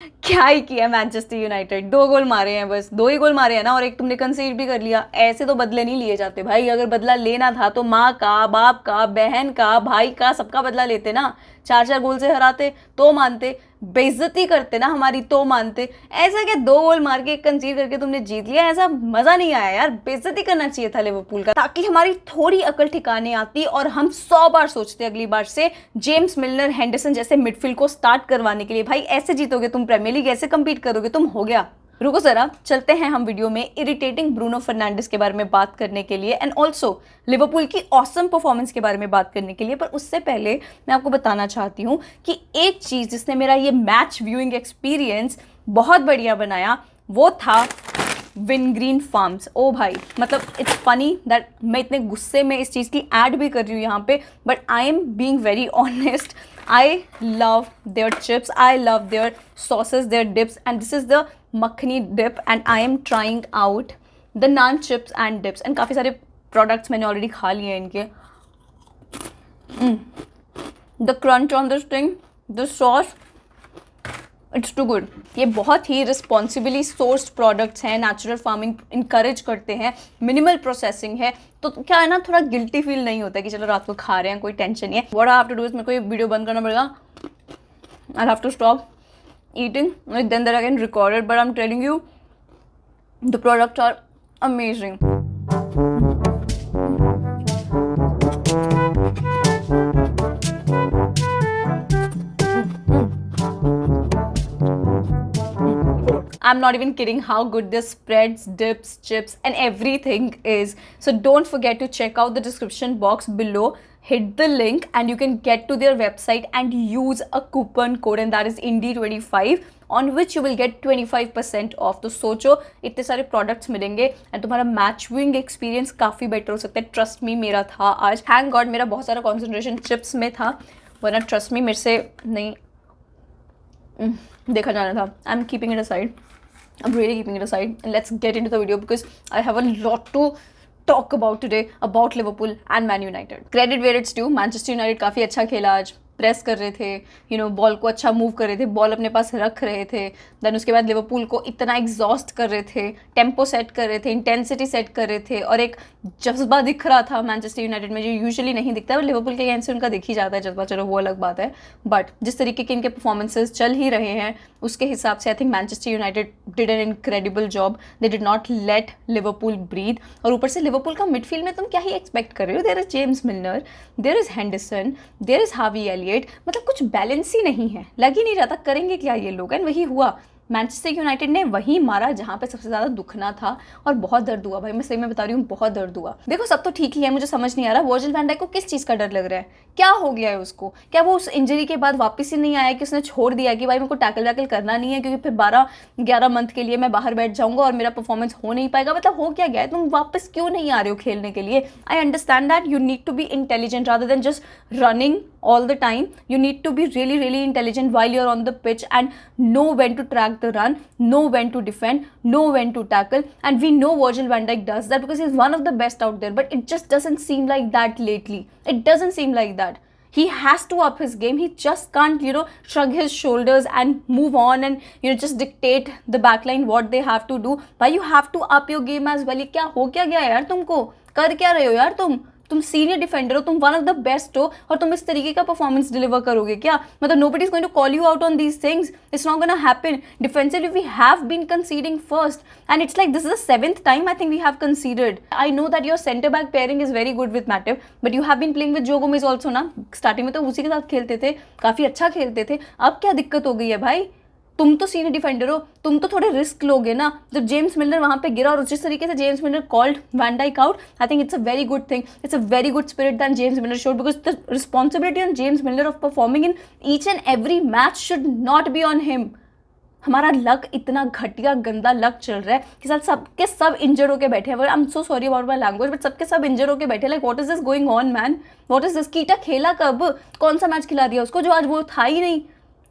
क्या ही किया Manchester United, 2 गोल मारे हैं, बस 2 ही गोल मारे हैं ना, और एक तुमने कंसीड भी कर लिया। ऐसे तो बदले नहीं लिए जाते भाई, अगर बदला लेना था तो माँ का, बाप का, बहन का, भाई का, सबका बदला लेते ना। 4-4 गोल से हराते तो मानते, बेइज्जती करते ना हमारी तो मानते। ऐसा क्या 2 गोल मार के एक कंसीड करके तुमने जीत लिया, ऐसा मजा नहीं आया यार। बेइज्जती करना चाहिए था लिवरपूल का, ताकि हमारी थोड़ी अकल ठिकाने आती और हम 100 बार सोचते अगली बार से जेम्स मिलनर, हेंडरसन जैसे मिडफील्ड को स्टार्ट करवाने के लिए। भाई ऐसे जीतोगे तुम प्रीमियर लीग, ऐसे कंपीट करोगे तुम, हो गया। रुको जरा, चलते हैं हम वीडियो में इरिटेटिंग ब्रूनो फर्नांडिस के बारे में बात करने के लिए, एंड ऑल्सो लिवरपूल की ऑसम परफॉर्मेंस के बारे में बात करने के लिए। पर उससे पहले मैं आपको बताना चाहती हूँ कि एक चीज जिसने मेरा ये मैच व्यूइंग एक्सपीरियंस बहुत बढ़िया बनाया, वो था विनग्रीन फार्म्स। ओ भाई, मतलब इट्स फनी दैट मैं इतने गुस्से में इस चीज़ की ऐड भी कर रही हूँ यहाँ पे, but I am being very honest. I love their chips, I love their sauces, their dips, and this is the makhani dip, and I am trying out the naan chips and dips, एंड काफ़ी सारे products मैंने already खा लिए हैं इनके। The crunch on this thing, the sauce, it's too good. ये बहुत ही रिस्पॉन्सिबली सोर्स्ड प्रोडक्ट्स हैं, नेचुरल फार्मिंग इंकरेज करते हैं, मिनिमल प्रोसेसिंग है, तो क्या है ना, थोड़ा गिल्टी फील नहीं होता कि चलो रात को खा रहे हैं, कोई टेंशन नहीं है। What I have to do is, मेरे को ये वीडियो बंद करना पड़ेगा, I have to stop eating, then there again recorded, but I am telling you the products are amazing. I'm not even kidding how good this spreads, dips, chips and everything is. So don't forget to check out the description box below. Hit the link and you can get to their website and use a coupon code, and that is INDIE25, on which you will get 25% off. तो सोचो इतने सारे products मिलेंगे and तुम्हारा match wing experience काफ़ी better हो सकता है। ट्रस्ट मी, मेरा था आज, थैंक गॉड मेरा बहुत सारा कॉन्सेंट्रेशन चिप्स में था, वरना ट्रस्ट मी मेरे से नहीं देखा जाना था। I am keeping it aside, I'm really keeping it aside, and let's get into the video because I have a lot to talk about today about Liverpool and Man United. Credit where it's due, Manchester United काफ़ी अच्छा खेला आज, press कर रहे थे, ball को अच्छा move कर रहे थे, बॉल अपने पास रख रहे थे। देन उसके बाद लिवरपूल को इतना एग्जॉस्ट कर रहे थे, टेम्पो सेट कर रहे थे, इंटेंसिटी सेट कर रहे थे, और एक जज्बा दिख रहा था मैनचेस्टर यूनाइटेड में जो यूजुअली नहीं दिखता है। लिवरपूल के अगेंस्ट उनका दिख ही जाता है जज्बा, चलो वो अलग बात है, बट जिस तरीके के इनके परफॉर्मेंसेज चल ही रहे हैं उसके हिसाब से I think Manchester United did an incredible job. They did not let Liverpool breathe, और ऊपर से लिवरपूल का मिडफील्ड में तुम क्या ही एक्सपेक्ट कर रहे हो? There is James Milner, there is Henderson, there is Harvey Elliott, मतलब कुछ बैलेंस ही नहीं है, लग ही नहीं रहा था करेंगे क्या ये लोग, एंड वही हुआ। मैनचेस्टर यूनाइटेड ने वही मारा जहाँ पे सबसे ज़्यादा दुखना था, और बहुत दर्द हुआ भाई, मैं सही में बता रही हूँ, बहुत दर्द हुआ। देखो सब तो ठीक ही है, मुझे समझ नहीं आ रहा वर्जिल वैन डाइक को किस चीज़ का डर लग रहा है, क्या हो गया है उसको? क्या वो उस इंजरी के बाद वापस ही नहीं आया कि उसने छोड़ दिया कि भाई मेरे को टैकल वैकल करना नहीं है क्योंकि फिर 12-11 मंथ के लिए मैं बाहर बैठ जाऊंगा और मेरा परफॉर्मेंस हो नहीं पाएगा? मतलब हो क्या गया है, तुम वापस क्यों नहीं आ रहे हो खेलने के लिए? I understand that you need to be intelligent rather than just running all the time. You need to be really intelligent while you're on the pitch and know when to track the run, know when to defend, know when to tackle, and we know Virgil van Dijk does that because he's one of the best out there, but it just doesn't seem like that lately. It doesn't seem like that. He has to up his game. He just can't, shrug his shoulders and move on and, just dictate the backline what they have to do. Why you have to up your game as well? ये क्या हो क्या गया यार तुमको? कर क्या रहे हो यार तुम सीनियर डिफेंडर हो, तुम वन ऑफ द बेस्ट हो, और तुम इस तरीके का परफॉर्मेंस डिलीवर करोगे क्या? मतलब nobody is going to call you out on these things, it's not gonna happen. Defensively we have been conceding first, and it's like this is the 7th time I think we have conceded. I know that your centre back pairing is very good with Matip, but you have been playing with Joe Gomez also ना। Starting में तो उसी के साथ खेलते थे, काफी अच्छा खेलते थे, अब क्या दिक्कत हो गई है भाई? तुम तो सीनियर डिफेंडर हो, तुम तो थोड़े रिस्क लोगे ना। जब जेम्स मिलनर वहां पे गिरा और जिस तरीके से James Milner called van Dijk out, I think it's a very good thing, it's a very good spirit that James Milner showed, because the responsibility on James Milner of performing in each and every match should not be on him. हमारा luck इतना घटिया गंदा luck चल रहा है कि साथ सबके सब इंजर्ड होके बैठे हैं। I am so sorry about my language, but सबके सब इंजर्ड होके बैठे, like what is this going on man, what is this? Keita खेला कब? कौन सा मैच खिला दिया उसको जो आज वो था ही नहीं?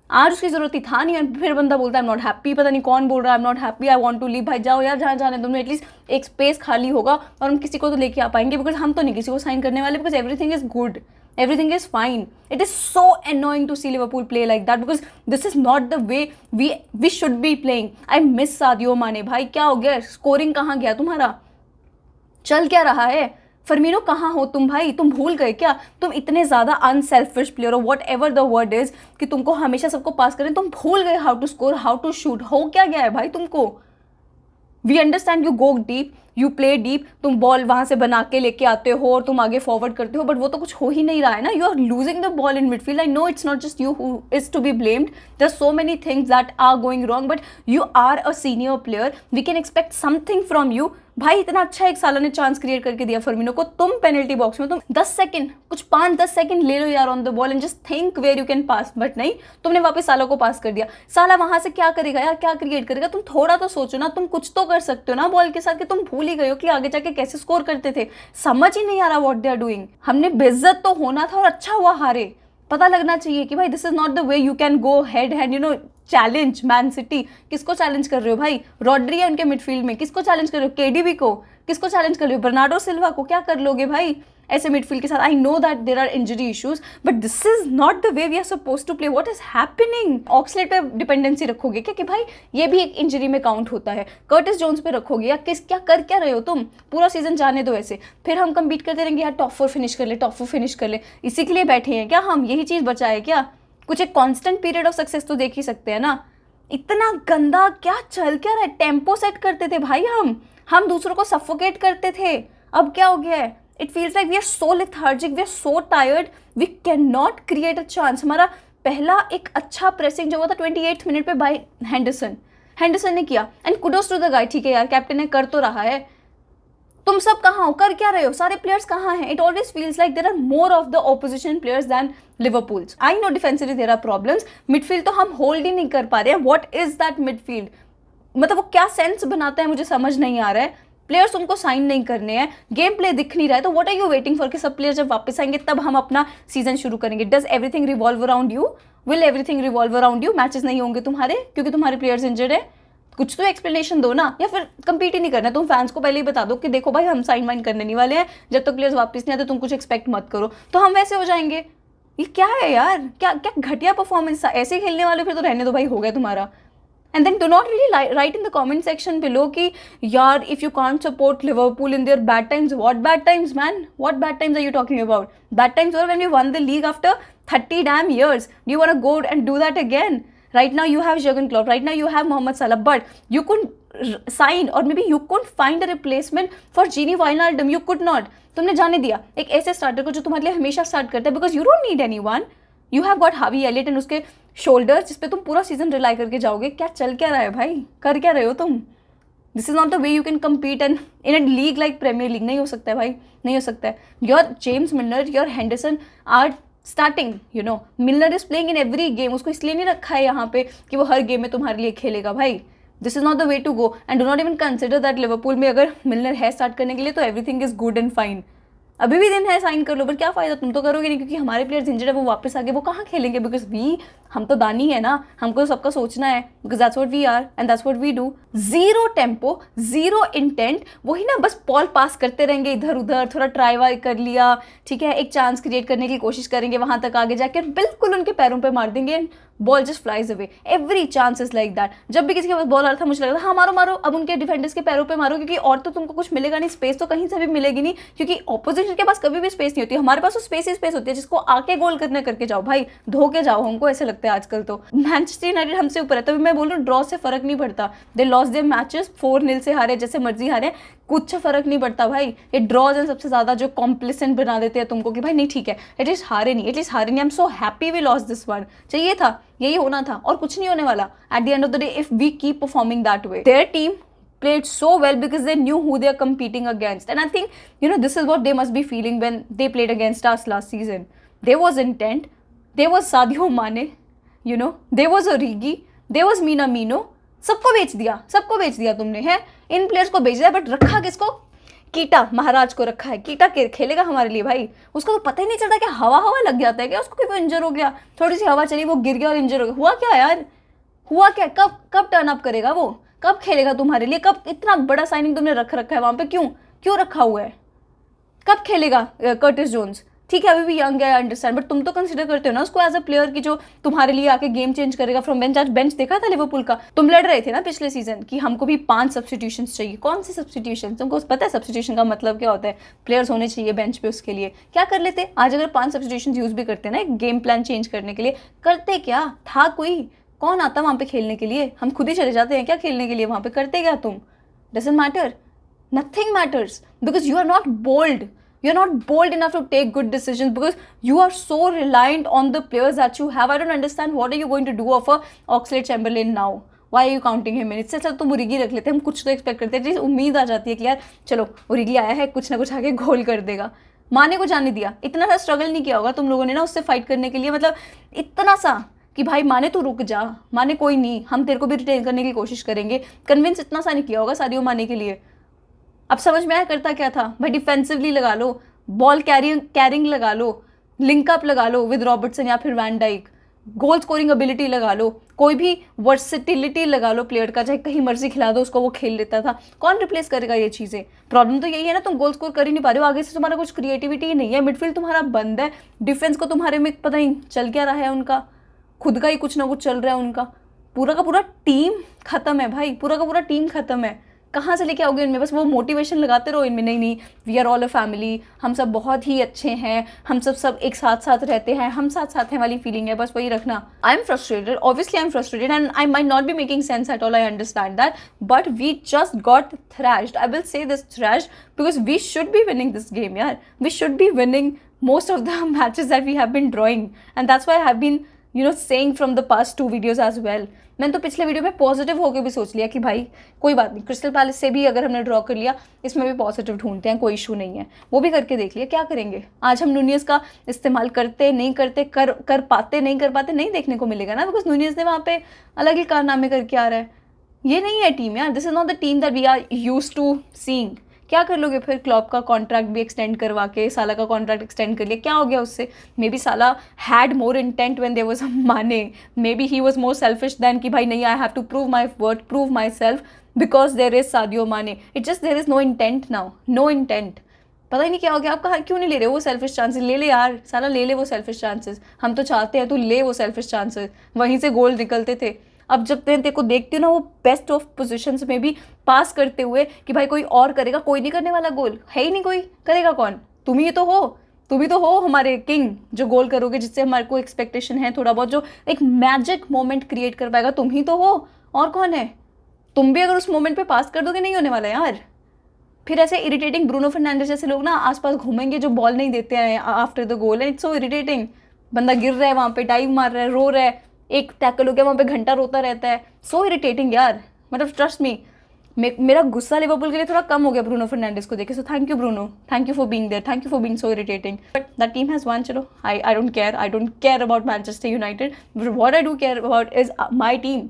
आज उसकी जरूरत ही था नहीं, और फिर बंदा बोलता है आई एम नॉट हैप्पी, पता नहीं कौन बोल रहा है I am not happy, I want to leave. भाई जाओ यार, जहाँ जाने तुमने, एटलीस्ट एक स्पेस खाली होगा और हम किसी को तो लेके आ पाएंगे, बिकॉज हम तो नहीं किसी को साइन करने वाले, because everything is good, Everything is fine. It is so annoying to see Liverpool play like that because this is not the way we should be playing. I miss Sadio Mane. भाई क्या हो गया? Scoring कहाँ गया तुम्हारा? चल क्या रहा है? फर्मिनो कहाँ हो तुम भाई? तुम भूल गए क्या? तुम इतने ज़्यादा अनसेल्फिश प्लेयर हो, whatever the word is, कि तुमको हमेशा सबको पास करें, तुम भूल गए how to score, how to shoot. हो क्या गया है भाई तुमको? We understand you go deep, you play deep, तुम बॉल वहां से बना के लेके आते हो और तुम आगे फॉरवर्ड करते हो, बट वो तो कुछ हो ही नहीं रहा है ना. You are losing the ball in midfield. I know it's not just you who is to be blamed. There are so many things that are going wrong, but you are a senior player. We can expect something from you. भाई इतना अच्छा एक साला ने chance create करके दिया Firmino को. तुम पेनल्टी बॉक्स में तुम 10 सेकंड, कुछ 5-10 सेकंड ले लो यार on the ball and just think where you can pass. But नहीं, तुमने वापस साला को पास कर दिया. साला वहां से क्या करेगा यार, क्या क्रिएट करेगा? तुम थोड़ा तो सोचो ना, तुम कुछ तो कर सकते हो ना बॉल के साथ, कि तुम भूल ही गए हो कि आगे जाके कैसे स्कोर करते थे. समझ ही नहीं आ रहा व्हाट दे आर डूइंग. हमने बेइज्जत तो होना था और अच्छा हुआ हारे. पता लगना चाहिए कि भाई this is not the way you can go head hand, you know, challenge man city. किसको चैलेंज कर रहे हो भाई? रॉड्री है उनके मिडफील्ड में, किसको चैलेंज कर रहे हो? केडीबी को. किसको चैलेंज कर रहे हो? बर्नार्डो सिल्वा को. क्या कर लोगे भाई ऐसे मिडफील्ड के साथ? I know that there are injury issues, but this is not the way we are suppose to play. What is happening? Oxlade पे डिपेंडेंसी रखोगे क्या कि भाई ये भी एक इंजरी में काउंट होता है? कर्टिस जोन्स पे रखोगे या क्या कर क्या रहे हो तुम? पूरा सीजन जाने दो ऐसे, फिर हम कम्पीट करते रहेंगे यार, टॉप 4 फिनिश कर ले, टॉप 4 फिनिश कर ले. इसी के लिए बैठे हैं क्या हम? यही चीज़ बचा है क्या? कुछ एक कॉन्स्टेंट पीरियड ऑफ सक्सेस तो देख ही सकते हैं ना. इतना गंदा क्या चल क्या रहा है? टेम्पो सेट करते थे भाई हम दूसरों को सफोकेट करते थे. अब क्या हो गया है? It feels like we are so lethargic, we are so tired, we can not create a chance. हमारा पहला एक अच्छा प्रेसिंग जो हुआ था 28th मिनट पे बाय हैंडरसन ने किया, and kudos to the guy. ठीक है यार, कैप्टन ने कर तो रहा है. तुम सब कहाँ हो? कर क्या रहे हो? सारे प्लेयर्स कहाँ हैं? It always feels like there are more of the opposition players than Liverpool's. I know defensively there are problems. Midfield तो हम होल्ड ही नहीं कर पा रहे हैं. What is that midfield? मतलब वो क्या सेंस बनाता है मुझे समझ नहीं आ रहा है. प्लेयर्स उनको साइन नहीं करने हैं, गेम प्ले दिख नहीं रहा है, तो what are you waiting for कि सब प्लेयर जब वापस आएंगे तब हम अपना सीजन शुरू करेंगे? Does everything revolve around you? Will everything revolve around you? Matches नहीं होंगे तुम्हारे क्योंकि तुम्हारे प्लेयर्स इंजर्ड है? कुछ तो एक्सप्लेनेशन दो ना, या फिर कंपीट ही नहीं करना. तुम फैंस को पहले ही बता दो कि देखो भाई हम साइन वाइन करने नहीं वाले हैं, जब तक प्लेयर्स वापस नहीं आते तुम कुछ एक्सपेक्ट मत करो. तो हम वैसे हो जाएंगे. ये क्या है यार? क्या क्या घटिया परफॉर्मेंस था. ऐसे खेलने वाले फिर तो रहने दो भाई, हो गया तुम्हारा. And then do not really write in the comment section below कि यार if you can't support Liverpool in their bad times. What bad times, man? What bad times are you talking about? Bad times were when we won the league after 30 damn years. Do you want to go and do that again? Right now you have Jurgen Klopp. Right now you have Mohamed Salah. But you couldn't sign, or maybe you couldn't find a replacement for Gini Wijnaldum. You could not. तुमने जाने दिया एक ऐसे starter को जो तुम्हारे लिए हमेशा स्टार्ट करता है, because you don't need anyone. You have got हावी एलियट एंड उसके शोल्डर्स जिस पे तुम पूरा सीजन रिलाई करके जाओगे. क्या चल क्या रहा है भाई? कर क्या रहे हो तुम? This is not the way you can compete and in a league like Premier League. नहीं हो सकता है भाई, नहीं हो सकता है. Your James Miller, your Henderson are starting. You know, Miller is playing in every game. उसको इसलिए नहीं रखा है यहाँ पे कि वो हर गेम में तुम्हारे लिए खेलेगा भाई. This is not the way to go. And do not even consider that Liverpool में अगर मिलर है स्टार्ट करने के लिए तो everything is good and fine. अभी भी दिन है, साइन कर लो, पर क्या फायदा? तुम तो करोगे नहीं क्योंकि हमारे प्लेयर्स इंजर्ड है, वो वापस आ गए, वो कहाँ खेलेंगे? बिकॉज हम तो दानी है ना, हमको सबका सोचना है, because that's what we are and that's what we do. Zero tempo, zero intent, वही ना, बस बॉल पास करते रहेंगे इधर उधर, थोड़ा ट्राई वाई कर लिया, ठीक है, एक चांस क्रिएट करने की कोशिश करेंगे, वहां तक आगे जाकर बिल्कुल उनके पैरों पे मार देंगे and ball just flies away. Every chance is like that. जब भी किसी के पास बॉल आ रहा था मुझे लग रहा था हाँ मारो मारो, अब उनके डिफेंडर्स के पैरों पे मारो, क्योंकि और तो तुमको कुछ मिलेगा नहीं, स्पेस तो कहीं से भी मिलेगी नहीं, क्योंकि ऑपोजिशन के पास कभी भी स्पेस नहीं होती. हमारे पास तो स्पेस ही स्पेस होती है जिसको आके गोल करके जाओ भाई, धो के जाओ. हमको ऐसे लगता है आजकल तो मैनचेस्टर यूनाइटेड हमसे ऊपर है. तभी मैं बोल रही हूँ ड्रॉ से फर्क नहीं पड़ता. दे लॉस्ट देयर मैचेस, 4-0 से हारे, जैसे मर्जी हारे, कुछ फर्क नहीं पड़ता भाई. ये ड्रॉज एंड सबसे ज्यादा जो कॉम्प्लिसेंट बना देते हैं तुमको कि भाई नहीं ठीक है, एटलीस्ट हारे नहीं, एटलीस्ट हारे नहीं. I am so happy we lost this one. चाहिए था, यही होना था और कुछ नहीं होने वाला. At the end of the day if we keep performing that way. Their team played so well because they knew who they are competing against, and I think, you know, this is what they must be feeling when they played against us last season. There was intent, there was Sadio Mane, you know, there was Origi, there was Minamino. सबको बेच दिया तुमने, है इन players को बेच दिया, but रखा किसको? कीटा महाराज को रखा है. कीटा खेलेगा हमारे लिए भाई. उसको तो पता ही नहीं चलता कि हवा लग जाता है क्या उसको, कि वो इंजर हो गया, थोड़ी सी हवा चली, वो गिर गया और इंजर हो गया. हुआ क्या यार, हुआ क्या? कब टर्न अप करेगा वो? कब खेलेगा तुम्हारे लिए? कब? इतना बड़ा साइनिंग तुमने रखा है वहां पे, क्यों रखा हुआ है? कब खेलेगा कर्टिस जोन्स? ठीक है अभी भी यंग है, अंडरस्टैंड, बट तुम तो कंसिडर करते हो ना उसको एज अ प्लेयर की जो तुम्हारे लिए आके गेम चेंज करेगा फ्रॉम बेंच। आज बेंच देखा था लिवरपूल का, तुम लड़ रहे थे ना पिछले सीजन कि हमको भी 5 सब्सटीट्यूशंस चाहिए। कौन से सब्सटीट्यूशन? तुमको पता है सब्सटीट्यूशन का मतलब क्या होता है? प्लेयर्स होने चाहिए बेंच पे उसके लिए। क्या कर लेते आज अगर 5 सब्सटीट्यूशन यूज भी करते ना एक गेम प्लान चेंज करने के लिए? करते क्या था? कोई कौन आता वहाँ पे खेलने के लिए? हम खुद ही चले जाते हैं क्या खेलने के लिए वहाँ पे? करते क्या तुम? Doesn't matter, nothing matters because you are not bold. You're not bold enough to take good decisions because you are so reliant on the players that you have. I don't understand what are you going to do of a Oxlade-Chamberlain now? Why are you counting him in? इससे अच्छा तो ओरिगी रख लेते हैं। हम कुछ तो expect करते हैं, उम्मीद आ जाती है कि यार चलो ओरिगी आया है, कुछ ना कुछ आके गोल कर देगा। माने को जाने दिया, इतना सा स्ट्रगल नहीं किया होगा तुम लोगों ने ना उससे फाइट करने के लिए, मतलब इतना सा कि भाई माने तो रुक जा, माने कोई नहीं, हम तेरे को भी रिटेन करने की कोशिश करेंगे। कन्विंस इतना सा नहीं किया होगा सादियो माने के लिए। अब समझ में आया करता क्या था भाई? डिफेंसिवली लगा लो, बॉल कैरिंग लगा लो, लिंकअप लगा लो विद रॉबर्टसन या फिर van Dijk, goal scoring ability लगा लो, कोई भी वर्सेटिलिटी लगा लो प्लेयर का, चाहे कहीं मर्जी खिला दो उसको, वो खेल लेता था। कौन रिप्लेस करेगा ये चीज़ें? प्रॉब्लम तो यही है ना, तुम गोल स्कोर कर ही नहीं पा रहे हो, आगे से तुम्हारा कुछ क्रिएटिविटी ही नहीं है, मिडफील्ड तुम्हारा बंद है, डिफेंस को तुम्हारे में पता नहीं चल क्या रहा है, उनका खुद का ही कुछ ना कुछ चल रहा है, उनका पूरा का पूरा टीम खत्म है भाई, पूरा का पूरा टीम खत्म है। कहाँ से लेके आओगे इनमें? बस वो मोटिवेशन लगाते रहो इनमें, नहीं we are all a family, हम सब बहुत ही अच्छे हैं, हम सब एक साथ साथ रहते हैं, हम साथ साथ हैं वाली फीलिंग है, बस वही रखना। I am frustrated, obviously I am frustrated and I might not be making sense at all, I understand that, but we just got thrashed. I will say this thrashed because we should be winning this game, yaar. We should be winning most of the matches that we have been drawing, and that's why I have been saying from the past 2 videos as well. मैंने तो पिछले video में positive होकर भी सोच लिया कि भाई कोई बात नहीं, क्रिस्टल पैलेस से भी अगर हमने ड्रॉ कर लिया, इसमें भी पॉजिटिव ढूंढते हैं, कोई इशू नहीं है। वो भी करके देख लिया, क्या करेंगे? आज हम नूनियस का इस्तेमाल करते नहीं करते, कर पाते नहीं कर पाते, नहीं देखने को मिलेगा ना, बिकॉज नूनियस ने वहाँ पे अलग ही कारनामे करके आ रहा है। ये नहीं है टीम यार, this is not the team that we are used to seeing. क्या कर लोगे फिर? क्लॉप का कॉन्ट्रैक्ट भी एक्सटेंड करवा के साला का कॉन्ट्रैक्ट एक्सटेंड कर लिया, क्या हो गया उससे? मे बी साला had more intent when there was a Mane, maybe he was more selfish than कि भाई नहीं, I have to prove my worth, prove myself because there is Sadio Mane. It just there is no intent now, no intent. पता ही नहीं क्या हो गया। आप कहाँ क्यों नहीं ले रहे हो वो सेल्फिश चांसेस? ले ले यार, साला ले ले वो सेल्फिश चांसेस, हम तो चाहते हैं तू ले वो सेल्फिश चांसेस, वहीं से गोल निकलते थे। अब जब मैं तेरे को देखती हूँ ना वो बेस्ट ऑफ पोजीशंस में भी पास करते हुए कि भाई कोई और करेगा, कोई नहीं करने वाला, गोल है ही नहीं, कोई करेगा कौन? तुम ही तो हो, तुम ही तो हो हमारे किंग जो गोल करोगे, जिससे हमारे को एक्सपेक्टेशन है थोड़ा बहुत, जो एक मैजिक मोमेंट क्रिएट कर पाएगा, तुम ही तो हो, और कौन है? तुम भी अगर उस मोमेंट पे पास कर दोगे, नहीं होने वाला यार। फिर ऐसे इरिटेटिंग ब्रूनो फर्नांडिस जैसे लोग ना आसपास घूमेंगे जो बॉल नहीं देते हैं after the goal, and it's so irritating. बंदा गिर रहा है वहाँ पे, डाइव मार रहा है, रो रहा है, एक टैकल हो गया वहाँ पे, घंटा रोता रहता है, सो इरिटेटिंग यार। मतलब ट्रस्ट मी, मेरा गुस्सा लिवरपूल के लिए थोड़ा कम हो गया ब्रूनो फर्नांडिस को देखे, so thank you Bruno, thank you for being there, thank you for being so irritating. But that team has won, चलो I don't care about Manchester United, but what I do care about is my team.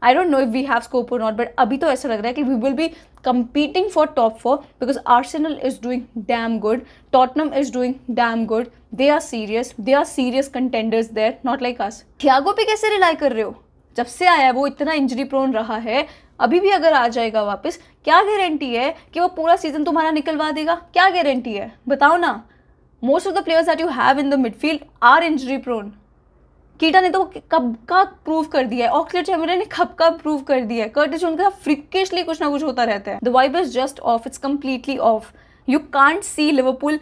I don't know if we have scope और not, but अभी तो ऐसा लग रहा है कि we will be competing for top 4 because Arsenal is doing damn good, Tottenham is doing damn good, they are serious contenders there, not like us. Thiago पे कैसे रिलाई कर रहे हो? जब से आया है वो इतना इंजरी प्रोन रहा है, अभी भी अगर आ जाएगा वापस, क्या गारंटी है कि वो पूरा सीजन तुम्हारा निकलवा देगा? क्या गारंटी है बताओ ना? Most of the players that you have in the midfield are injury prone. Keita ने तो कब का प्रूव कर दिया है, ऑक्सलेड-चैम्बरलेन ने कब का प्रूव कर दिया है, कर्टिस उनका फ्रिकिशली कुछ ना कुछ होता रहता है। The vibe is just of, it's completely of. You can't see Liverpool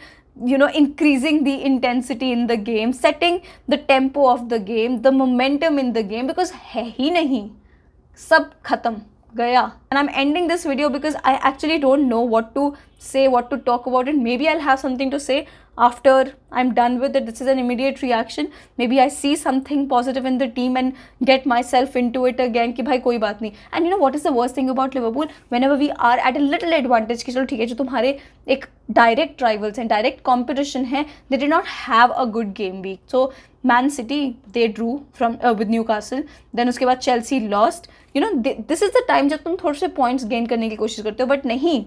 increasing the intensity in the game, setting the tempo of the game, the momentum in the game, because है ही नहीं, सब खत्म गया। And I'm ending this video because I actually don't know what to say, what to talk about it. Maybe I'll have something to say after I'm done with it. This is an immediate reaction. Maybe I see something positive in the team and get myself into it again कि भाई कोई बात नहीं। And you know what is the worst thing about Liverpool? Whenever we are at a little advantage कि चलो ठीक है, जो तुम्हारे एक direct rivals हैं, direct competition है, they did not have a good game week. So Man City they drew from with Newcastle. Then उसके बाद Chelsea lost. You know this is the time जब तुम थोड़े से points gain करने की कोशिश करते हो, but नहीं,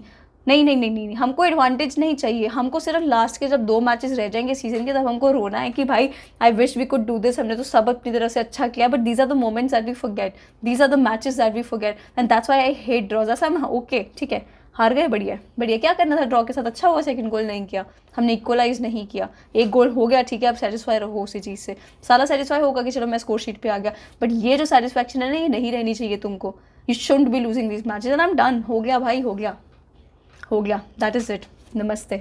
हमको एडवांटेज नहीं चाहिए। हमको सिर्फ लास्ट के जब 2 मैचेस रह जाएंगे सीजन के, तब हमको रोना है कि भाई I wish we could do this, हमने तो सब अपनी तरह से अच्छा किया, but these are the moments that we forget, these are the matches that we forget, and that's why I hate draws. ऐसा ओके ठीक है, हार गए, बढ़िया बढ़िया, क्या करना था ड्रॉ के साथ, अच्छा हुआ सेकंड गोल नहीं किया, हमने इक्वलाइज नहीं किया, एक गोल हो गया, ठीक है, आप सेटिस्फाई रहो उसी चीज़ से, सारा सेटिस्फाई होगा कि चलो मैं स्कोर शीट पे आ गया, बट ये जो सेटिस्फैक्शन है ना, ये नहीं रहनी चाहिए तुमको, you shouldn't be losing this matches and I am done, हो गया भाई, हो गया, दैट इज़ इट, नमस्ते।